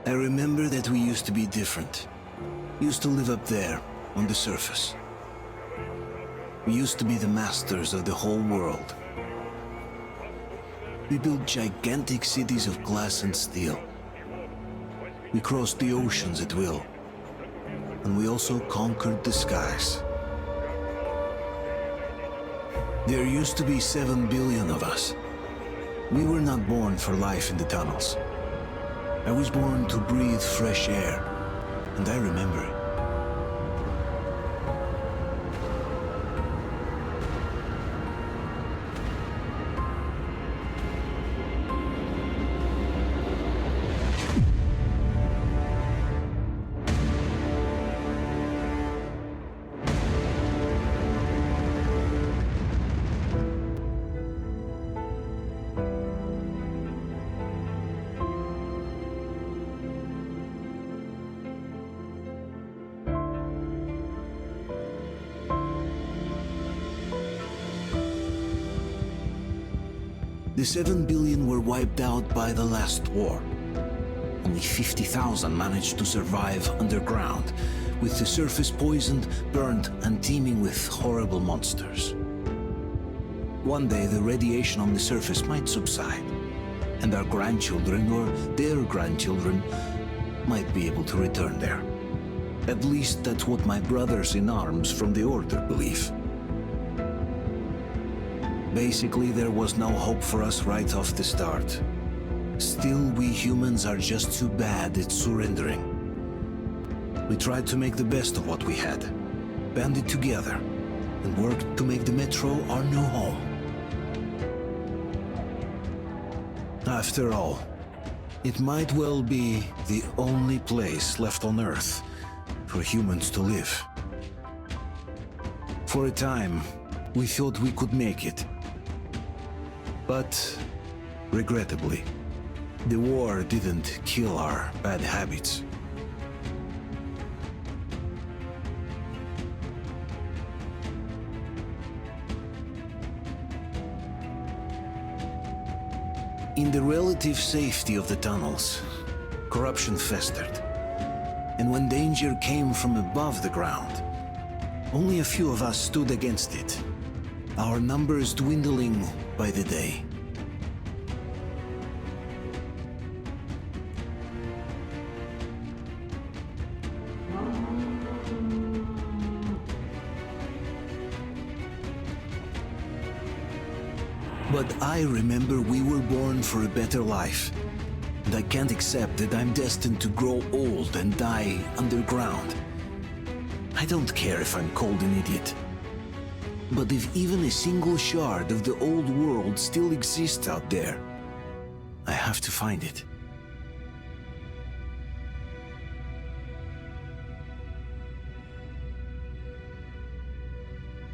I remember that we used to be different. Used to live up there, on the surface. We used to be the masters of the whole world. We built gigantic cities of glass and steel. We crossed the oceans at will. And we also conquered the skies. There used to be 7 billion of us. We were not born for life in the tunnels. I was born to breathe fresh air, and I remember it. The 7 billion were wiped out by the last war. Only 50,000 managed to survive underground, with the surface poisoned, burnt, and teeming with horrible monsters. One day the radiation on the surface might subside, and our grandchildren or their grandchildren might be able to return there. At least that's what my brothers in arms from the Order believe. Basically, there was no hope for us right off the start. Still, we humans are just too bad at surrendering. We tried to make the best of what we had, banded together, and worked to make the Metro our new home. After all, it might well be the only place left on Earth for humans to live. For a time, we thought we could make it. But, regrettably, the war didn't kill our bad habits. In the relative safety of the tunnels, corruption festered. And when danger came from above the ground, only a few of us stood against it, our numbers dwindling by the day. But I remember we were born for a better life, and I can't accept that I'm destined to grow old and die underground. I don't care if I'm called an idiot. But if even a single shard of the old world still exists out there, I have to find it.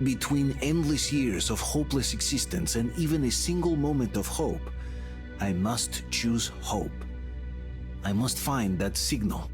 Between endless years of hopeless existence and even a single moment of hope, I must choose hope. I must find that signal.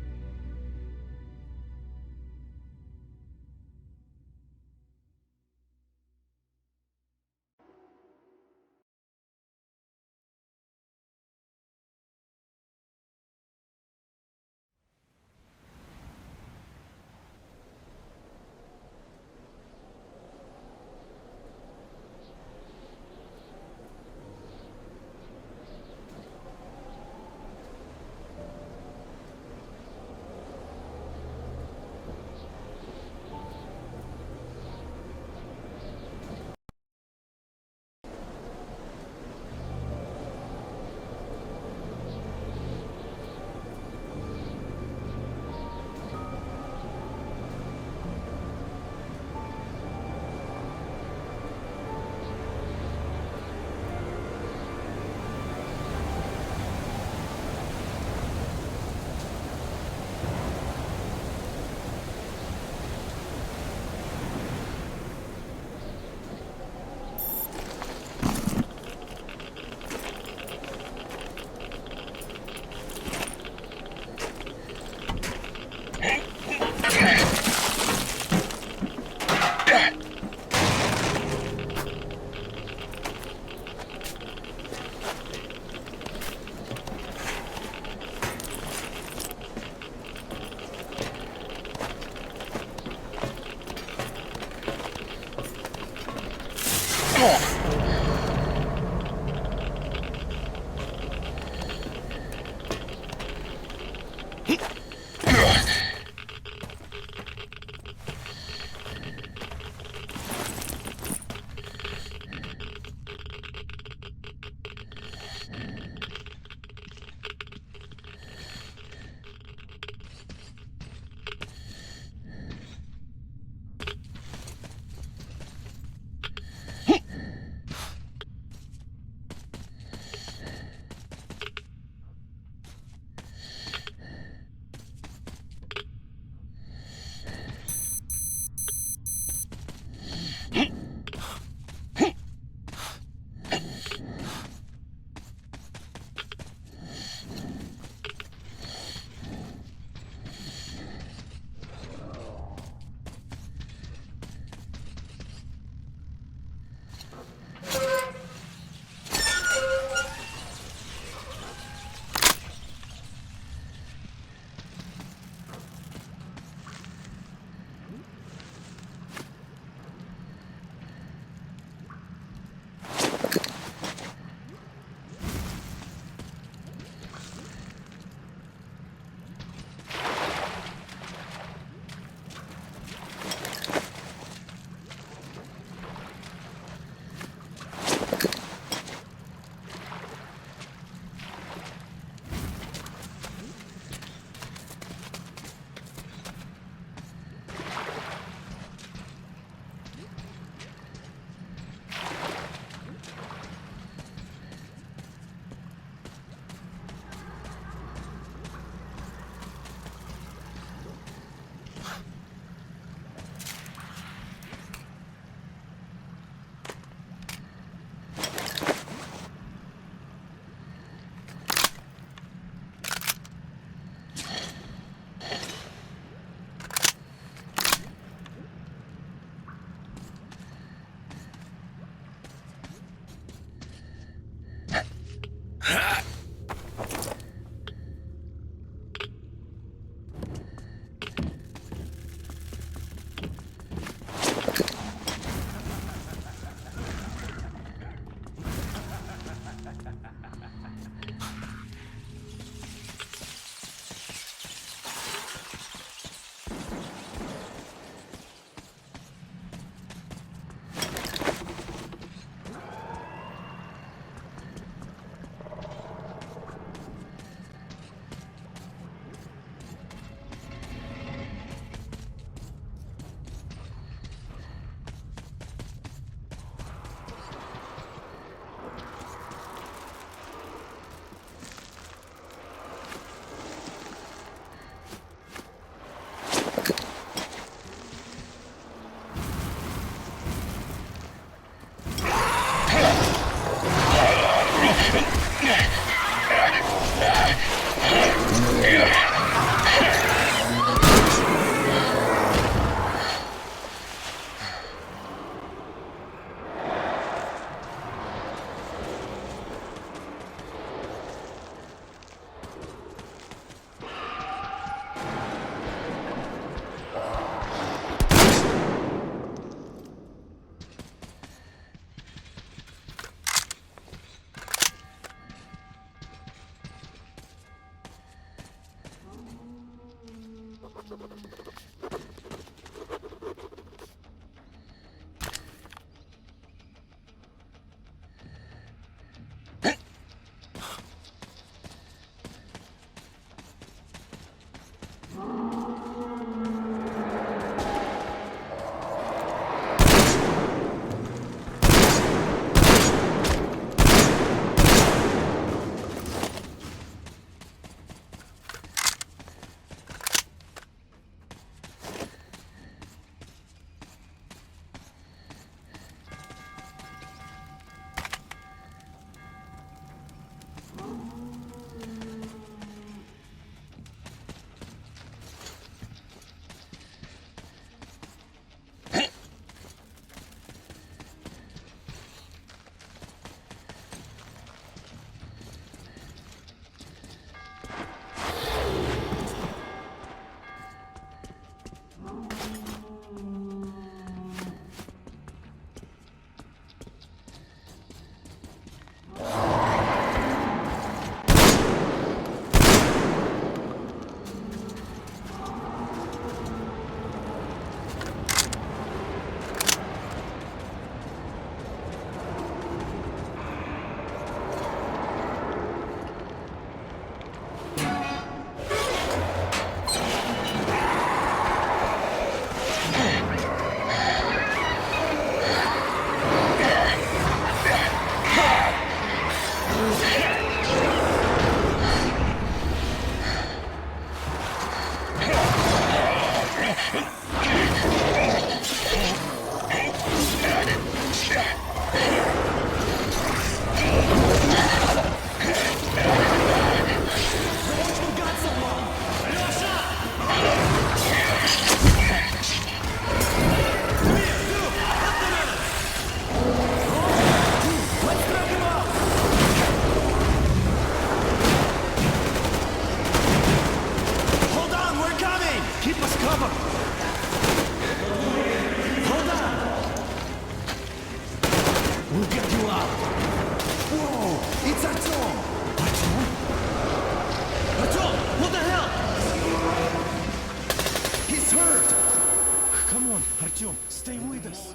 Артем, stay with us.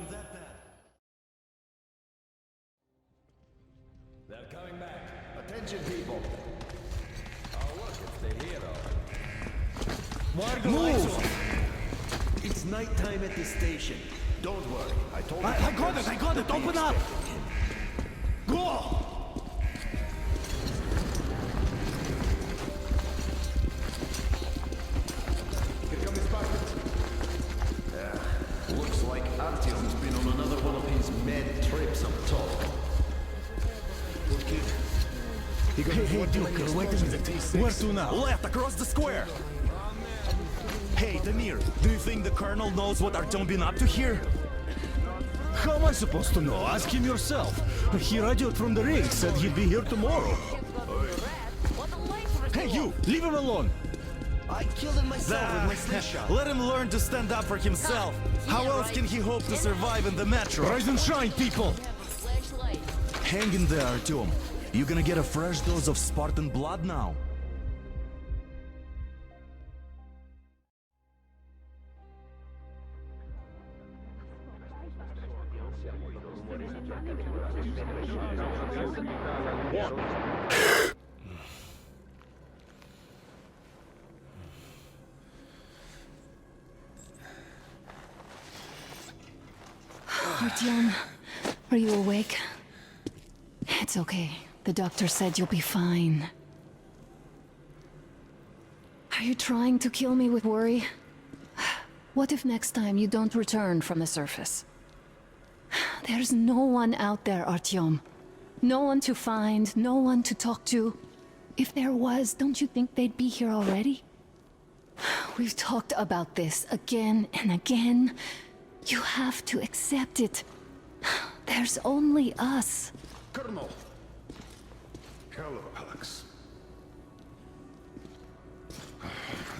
They're coming back. Attention, people. I'll look if they hear all. Move! It's nighttime at the station. Don't worry. I told you. I got it! Open up! Go! Here comes Spartans. Looks like Artyom's been on another one of his mad trips up top. Hey, Duke, wait a minute. Where to now? Left, across the square! Hey, Damir, do you think the Colonel knows what Artyom been up to here? How am I supposed to know? Ask him yourself. He radioed from the ring, said he'd be here tomorrow. Hey, you! Leave him alone! I killed him myself with my slingshot. Let him learn to stand up for himself. How else can he hope to survive in the metro? Rise and shine, people! Hang in there, Artyom. You gonna get a fresh dose of Spartan blood now? Artyom, are you awake? It's okay. The doctor said you'll be fine. Are you trying to kill me with worry? What if next time you don't return from the surface? There's no one out there, Artyom. No one to find, no one to talk to. If there was, don't you think they'd be here already? We've talked about this again and again. You have to accept it. There's only us. Colonel! Hello, Alex.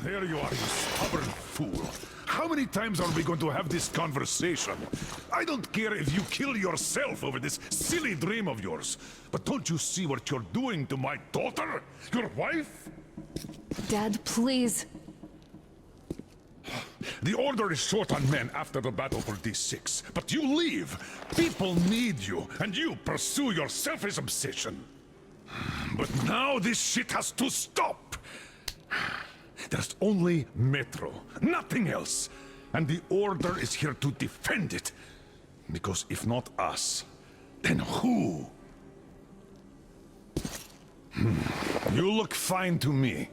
There you are, you stubborn fool. How many times are we going to have this conversation? I don't care if you kill yourself over this silly dream of yours, but don't you see what you're doing to my daughter? Your wife? Dad, please. The Order is short on men after the battle for D6, but you leave. People need you, and you pursue your selfish obsession. But now this shit has to stop. There's only Metro, nothing else. And the Order is here to defend it. Because if not us, then who? You look fine to me.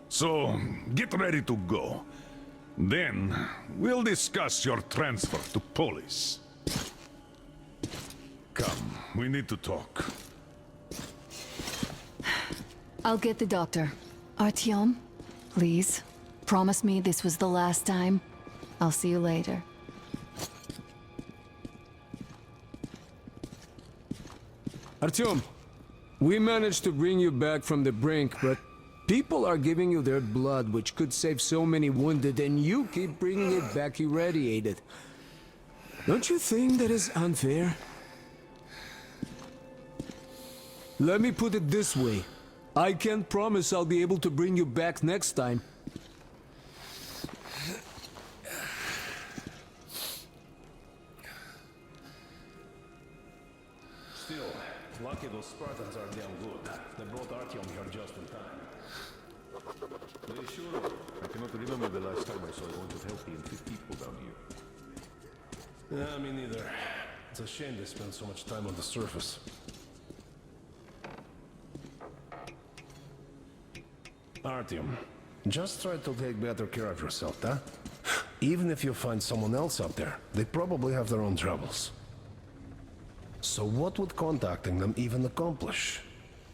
So, get ready to go. Then, we'll discuss your transfer to Polis. Come, we need to talk. I'll get the doctor. Artyom, please, promise me this was the last time. I'll see you later. Artyom, we managed to bring you back from the brink, but people are giving you their blood, which could save so many wounded, and you keep bringing it back irradiated. Don't you think that is unfair? Let me put it this way. I can't promise I'll be able to bring you back next time. Still, lucky those Spartans are damn good. They brought Artyom here just in time. They sure are. I cannot remember the last time I saw a bunch of healthy and fit people down here. Yeah, me neither. It's a shame they spend so much time on the surface. Artyom, just try to take better care of yourself, huh? Even if you find someone else up there, they probably have their own troubles. So what would contacting them even accomplish?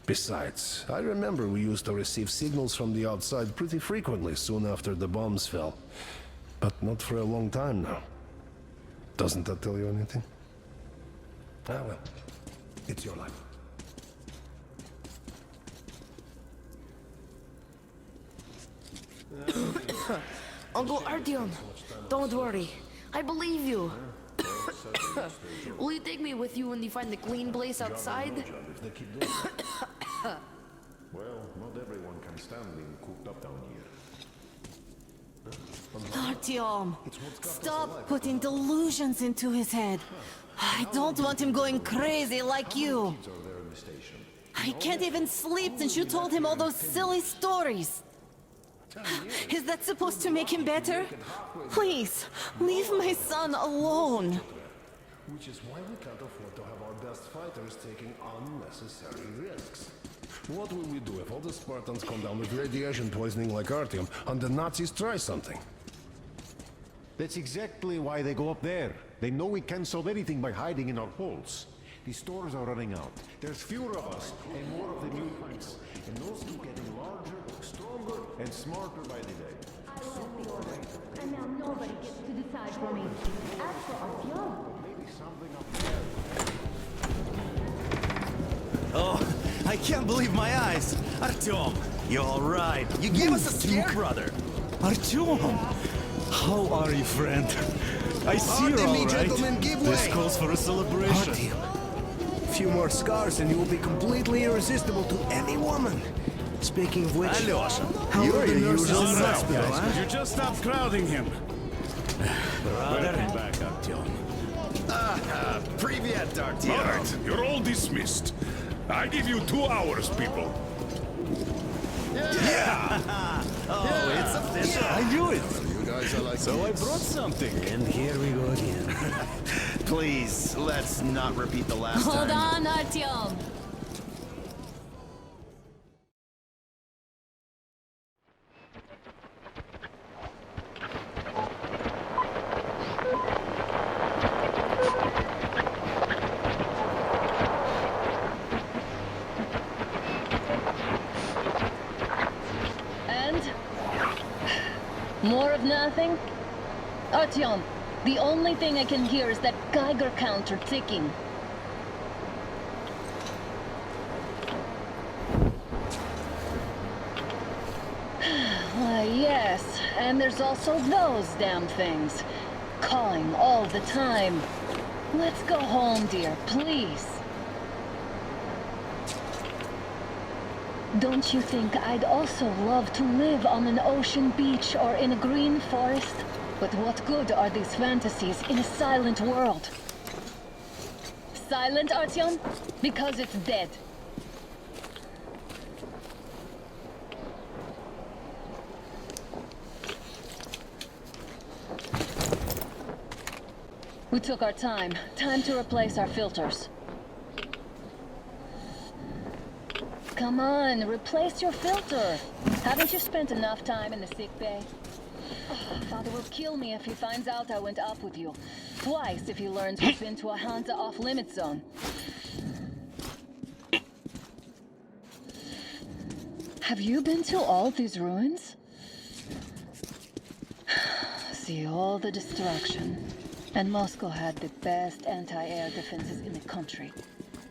Besides, I remember we used to receive signals from the outside pretty frequently soon after the bombs fell. But not for a long time now. Doesn't that tell you anything? Ah well, it's your life. Uncle Artyom, don't worry. I believe you. Will you take me with you when you find the clean place outside? Well, not everyone can stand being cooped up down here. Artyom, stop putting delusions into his head. I don't want him going crazy like you. I can't even sleep since you told him all those silly stories. Is that supposed to make him better? Please, leave my son alone. Which is why we can't afford to have our best fighters taking unnecessary risks. What will we do if all the Spartans come down with radiation poisoning like Artyom and the Nazis try something? That's exactly why they go up there. They know we can't solve anything by hiding in our holes. The stores are running out. There's fewer of us and more of the mutants. And those keep getting larger, stronger, and smarter by the day. I left the order, and now nobody gets to decide for me. As for Artyom, Maybe something up there. Oh, I can't believe my eyes. Artyom, you're all right. You gave us a scare, brother. Artyom, how are you, friend? I see you're all right. Gentlemen, give This way. calls for a celebration. Artyom, a few more scars and you will be completely irresistible to any woman. Speaking of which, Alyosha, how you're are the your nurses usual in the self, hospital, guys. huh? You just stopped crowding him. Welcome back, Artyom. Привет, All Artyom. right, you're all dismissed. I give you 2 hours, people. Oh, it's official. I knew it. You guys are like So I brought something. And here we go again. Please, let's not repeat the last Hold time. on, Artyom. And? More of nothing? Artyom, the only thing I can hear is that Geiger counter ticking. Why, yes, and there's also those damn things. Calling all the time. Let's go home, dear, please. Don't you think I'd also love to live on an ocean beach or in a green forest? But what good are these fantasies in a silent world? Silent, Artyom? Because it's dead. We took our time. Time to replace our filters. Come on, replace your filter. Haven't you spent enough time in the sick bay? Oh, Father will kill me if he finds out I went up with you. Twice if he learns we've been to a Hansa off-limit zone. Have you been to all these ruins? See all the destruction. And Moscow had the best anti-air defenses in the country.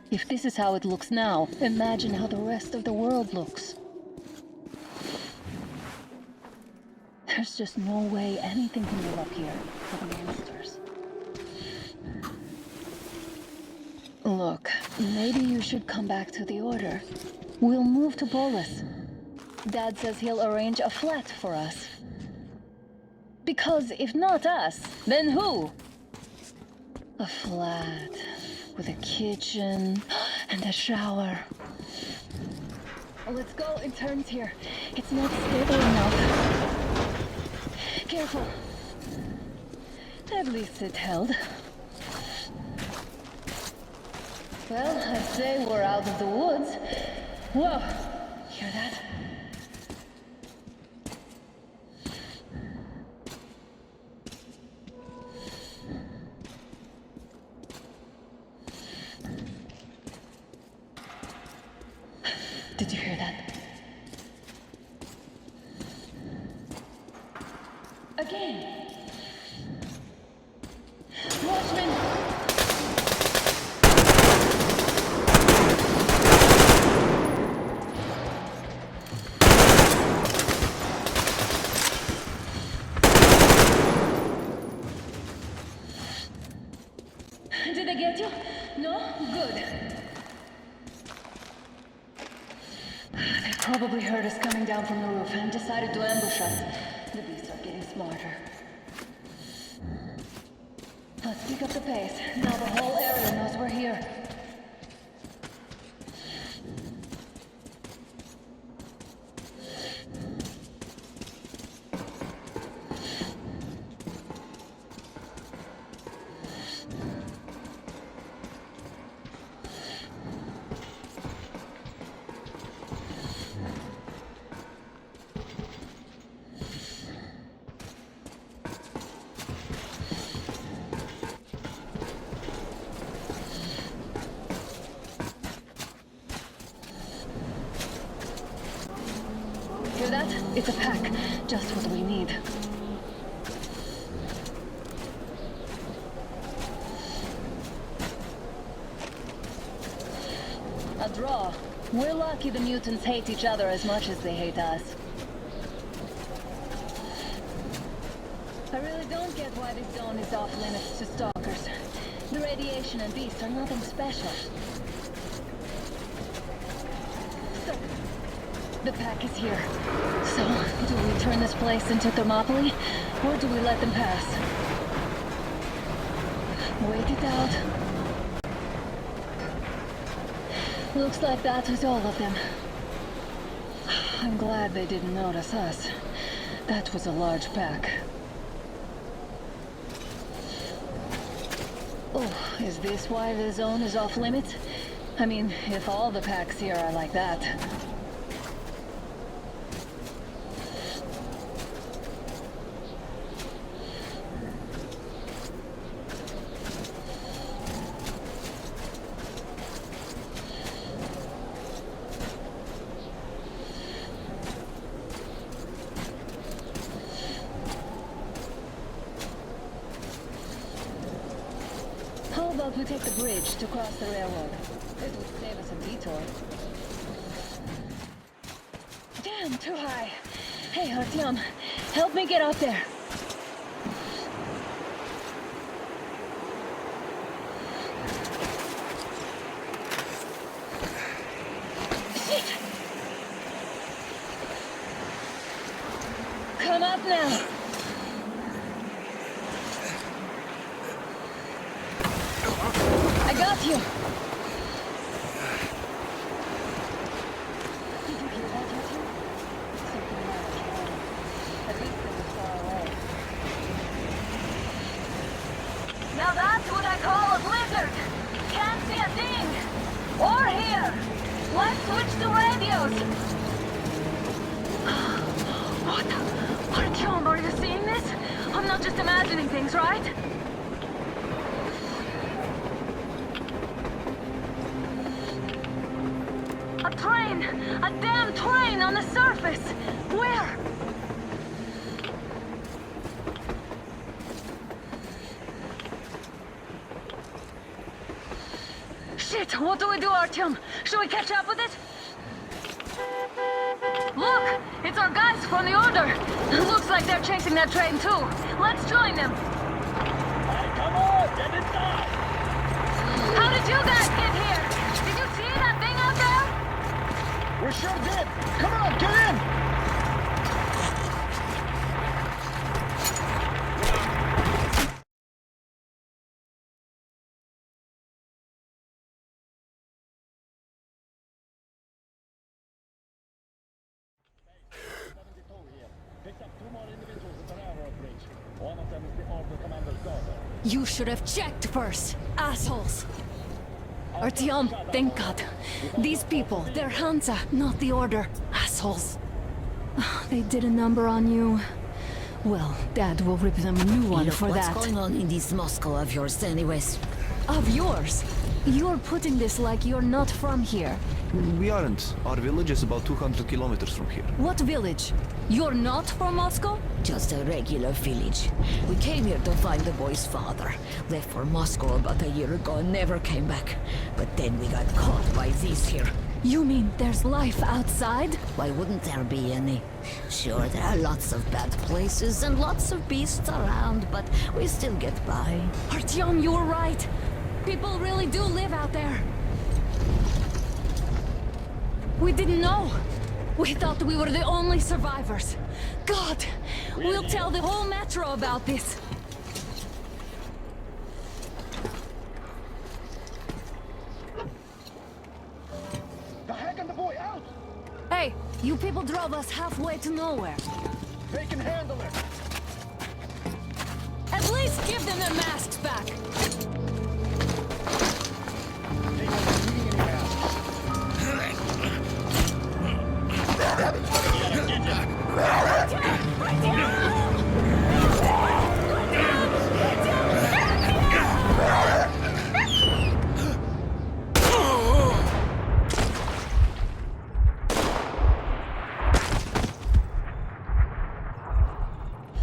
If this is how it looks now, imagine how the rest of the world looks. There's just no way anything can live up here for the monsters. Look, maybe you should come back to the Order. We'll move to Polis. Dad says he'll arrange a flat for us. Because if not us, then who? A flat with a kitchen and a shower. Let's go, it turns here. It's not stable enough. Careful. At least it held. Well, I'd say we're out of the woods. Whoa! Hear that? Did you hear that? Again! Watchman! Did they get you? No? Good. They probably heard us coming down from the roof and decided to ambush us. The beasts are getting smarter. Let's pick up the pace. Now the whole area knows we're here. Hear that? It's a pack. Just what we need. A draw. We're lucky the mutants hate each other as much as they hate us. I really don't get why this zone is off limits to stalkers. The radiation and beasts are nothing special. So, the pack is here. So, do we turn this place into Thermopylae, or do we let them pass? Wait it out. Looks like that was all of them. I'm glad they didn't notice us. That was a large pack. Oh, is this why the zone is off limits? I mean, if all the packs here are like that. How about we take the bridge to cross the railroad? It would save us a detour. Damn, too high. Hey, Artyom, help me get up there. Shit! Come up now. I got you! Did you hear that, Artyom? Something large. At least it was far away. Now that's what I call a blizzard! Can't see a thing! Or hear! Let's switch to radios! What? Artyom, are you seeing this? I'm not just imagining things, right? A train! A damn train on the surface! Where? Shit! What do we do, Artyom? Should we catch up with it? Look! It's our guys from the Order! Looks like they're chasing that train too. Let's join them! Come on, get inside! How did you guys get here? Did you see that thing out there? We sure did! Come on, get in! You should have checked first, assholes! Artyom, thank God. These people, they're Hansa, not the Order. Assholes. They did a number on you. Well, Dad will rip them a new one Look, for that. what's going on in this Moscow of yours anyways? Of yours? You're putting this like you're not from here. We aren't. Our village is about 200 kilometers from here. What village? You're not from Moscow? Just a regular village. We came here to find the boy's father. Left for Moscow about a year ago and never came back. But then we got caught by these here. You mean there's life outside? Why wouldn't there be any? Sure, there are lots of bad places and lots of beasts around, but we still get by. Artyom, you were right. People really do live out there. We didn't know. We thought we were the only survivors. God, we'll tell the whole metro about this. The heck and the boy out! Hey, you people drove us halfway to nowhere. They can handle it! At least give them their masks back. They won't be needing any masks.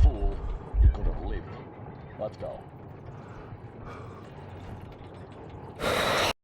Fool, you could have lived. Let's go.